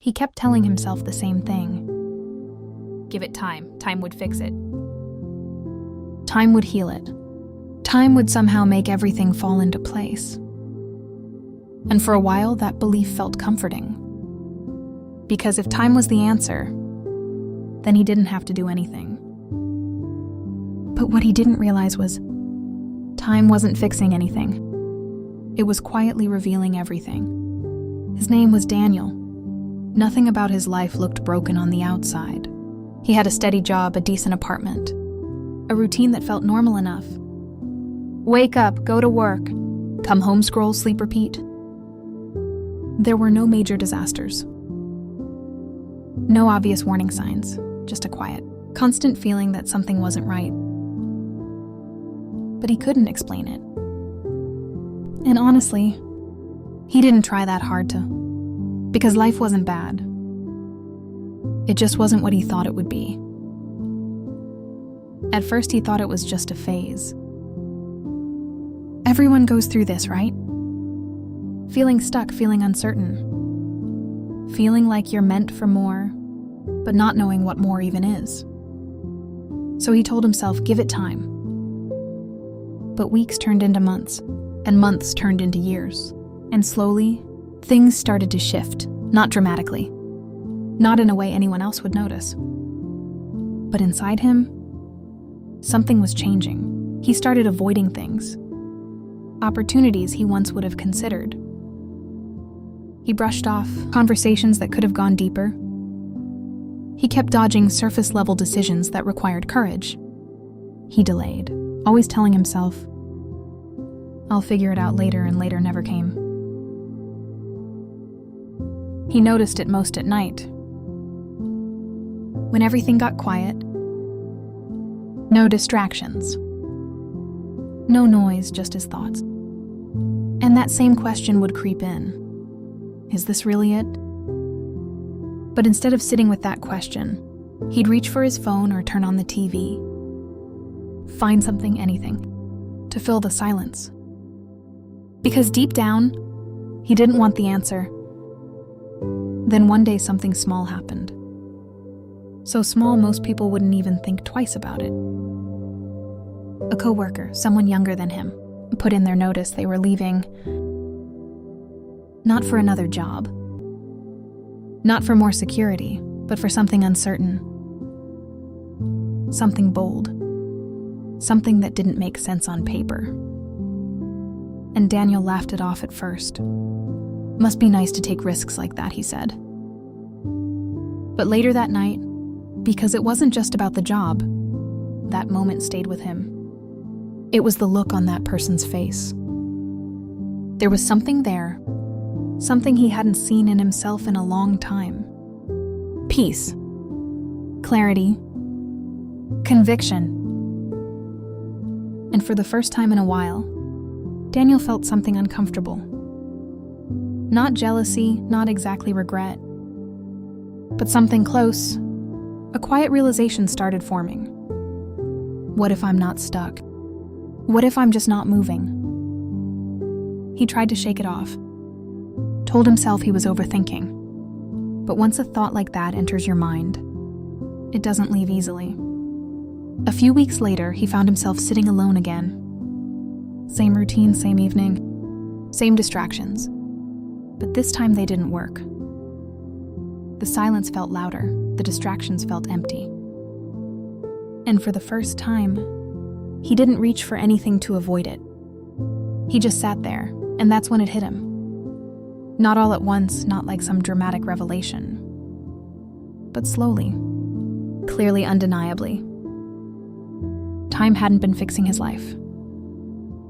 He kept telling himself the same thing. Give it time. Time would fix it. Time would heal it. Time would somehow make everything fall into place. And for a while, that belief felt comforting. Because if time was the answer, then he didn't have to do anything. But what he didn't realize was, time wasn't fixing anything. It was quietly revealing everything. His name was Daniel. Nothing about his life looked broken on the outside. He had a steady job, a decent apartment, a routine that felt normal enough. Wake up, go to work, come home, scroll, sleep, repeat. There were no major disasters. No obvious warning signs, just a quiet, constant feeling that something wasn't right. But he couldn't explain it. And honestly, he didn't try that hard to, because life wasn't bad. It just wasn't what he thought it would be. At first, he thought it was just a phase. Everyone goes through this, right? Feeling stuck, feeling uncertain. Feeling like you're meant for more, but not knowing what more even is. So he told himself, give it time. But weeks turned into months, and months turned into years. And slowly, things started to shift, not dramatically. Not in a way anyone else would notice. But inside him, something was changing. He started avoiding things. Opportunities he once would have considered. He brushed off conversations that could have gone deeper. He kept dodging surface-level decisions that required courage. He delayed, always telling himself, I'll figure it out later, and later never came. He noticed it most at night. When everything got quiet, no distractions, no noise, just his thoughts. And that same question would creep in. Is this really it? But instead of sitting with that question, he'd reach for his phone or turn on the TV. Find something, anything, to fill the silence. Because deep down, he didn't want the answer. Then one day something small happened. So small most people wouldn't even think twice about it. A coworker, someone younger than him, put in their notice they were leaving. Not for another job. Not for more security, but for something uncertain. Something bold. Something that didn't make sense on paper. And Daniel laughed it off at first. Must be nice to take risks like that, he said. But later that night, because it wasn't just about the job, that moment stayed with him. It was the look on that person's face. There was something there, something he hadn't seen in himself in a long time. Peace, clarity, conviction. And for the first time in a while, Daniel felt something uncomfortable. Not jealousy, not exactly regret, but something close. A quiet realization started forming. What if I'm not stuck? What if I'm just not moving? He tried to shake it off. Told himself he was overthinking. But once a thought like that enters your mind, it doesn't leave easily. A few weeks later, he found himself sitting alone again. Same routine, same evening, same distractions. But this time they didn't work. The silence felt louder, the distractions felt empty. And for the first time, he didn't reach for anything to avoid it. He just sat there, and that's when it hit him. Not all at once, not like some dramatic revelation, but slowly, clearly, undeniably. Time hadn't been fixing his life.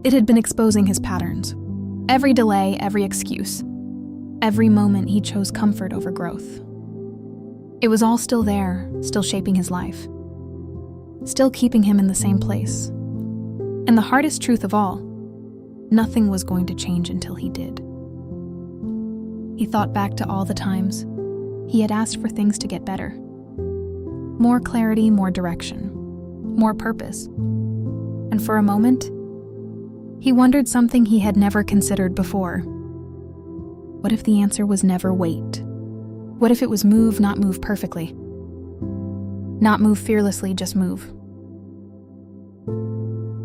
It had been exposing his patterns. Every delay, every excuse, every moment he chose comfort over growth. It was all still there, still shaping his life, still keeping him in the same place. And the hardest truth of all, nothing was going to change until he did. He thought back to all the times he had asked for things to get better. More clarity, more direction, more purpose. And for a moment, he wondered something he had never considered before. What if the answer was never wait? What if it was move, not move perfectly? Not move fearlessly, just move.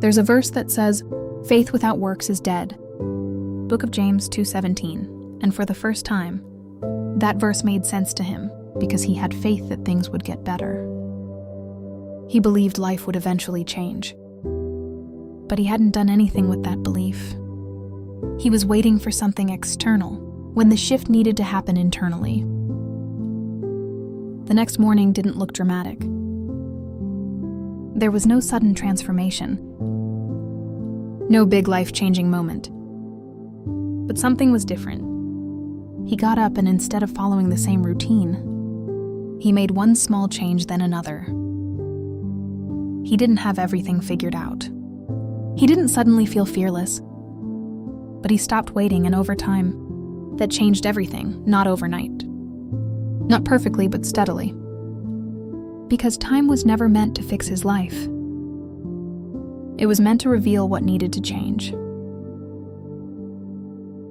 There's a verse that says, "Faith without works is dead." Book of James 2:17. And for the first time, that verse made sense to him because he had faith that things would get better. He believed life would eventually change. But he hadn't done anything with that belief. He was waiting for something external when the shift needed to happen internally. The next morning didn't look dramatic. There was no sudden transformation, no big life-changing moment. But something was different. He got up and instead of following the same routine, he made one small change, then another. He didn't have everything figured out. He didn't suddenly feel fearless, but he stopped waiting, and over time, that changed everything, not overnight. Not perfectly, but steadily. Because time was never meant to fix his life. It was meant to reveal what needed to change.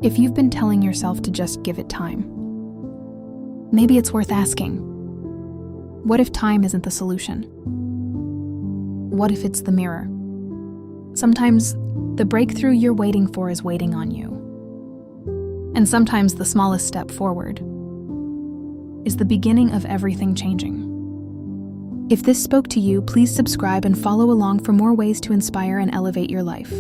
If you've been telling yourself to just give it time, maybe it's worth asking, what if time isn't the solution? What if it's the mirror? Sometimes the breakthrough you're waiting for is waiting on you. And sometimes the smallest step forward is the beginning of everything changing. If this spoke to you, please subscribe and follow along for more ways to inspire and elevate your life.